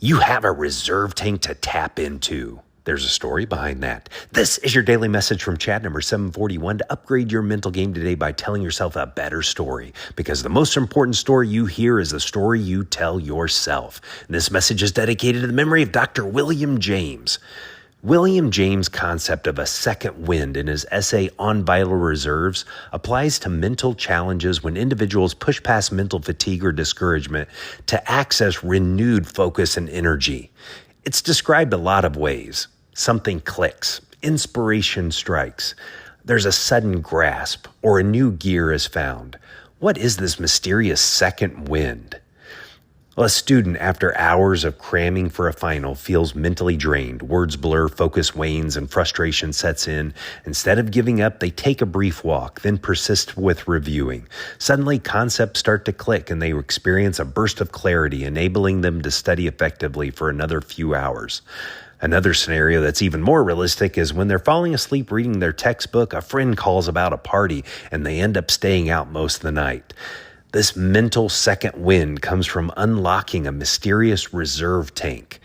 You have a reserve tank to tap into. There's a story behind that. This is your daily message from Chad number 741 to upgrade your mental game today by telling yourself a better story. Because the most important story you hear is the story you tell yourself. And this message is dedicated to the memory of Dr. William James. William James' concept of a second wind in his essay On Vital Reserves applies to mental challenges when individuals push past mental fatigue or discouragement to access renewed focus and energy. It's described a lot of ways. Something clicks, inspiration strikes, there's a sudden grasp, or a new gear is found. What is this mysterious second wind? Well, a student, after hours of cramming for a final, feels mentally drained. Words blur, focus wanes, and frustration sets in. Instead of giving up, they take a brief walk, then persist with reviewing. Suddenly, concepts start to click, and they experience a burst of clarity, enabling them to study effectively for another few hours. Another scenario that's even more realistic is when they're falling asleep reading their textbook, a friend calls about a party, and they end up staying out most of the night. This mental second wind comes from unlocking a mysterious reserve tank.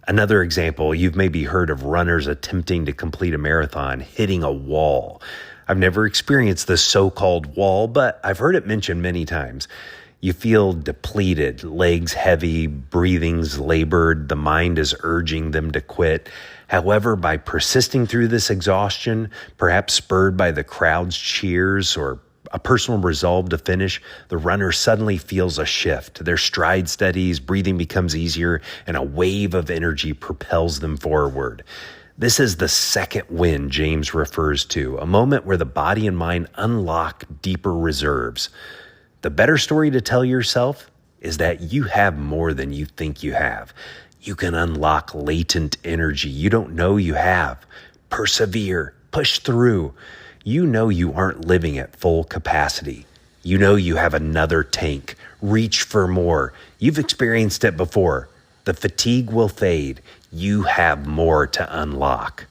Another example, you've maybe heard of runners attempting to complete a marathon hitting a wall. I've never experienced this so-called wall, but I've heard it mentioned many times. You feel depleted, legs heavy, breathing's labored, the mind is urging them to quit. However, by persisting through this exhaustion, perhaps spurred by the crowd's cheers or a personal resolve to finish, the runner suddenly feels a shift. Their stride steadies, breathing becomes easier, and a wave of energy propels them forward. This is the second wind James refers to, a moment where the body and mind unlock deeper reserves. The better story to tell yourself is that you have more than you think you have. You can unlock latent energy you don't know you have. Persevere, push through. You know you aren't living at full capacity. You know you have another tank. Reach for more. You've experienced it before. The fatigue will fade. You have more to unlock.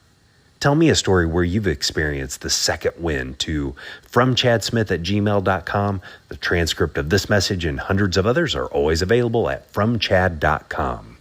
Tell me a story where you've experienced the second wind to fromchadsmith@gmail.com. The transcript of this message and hundreds of others are always available at fromchad.com.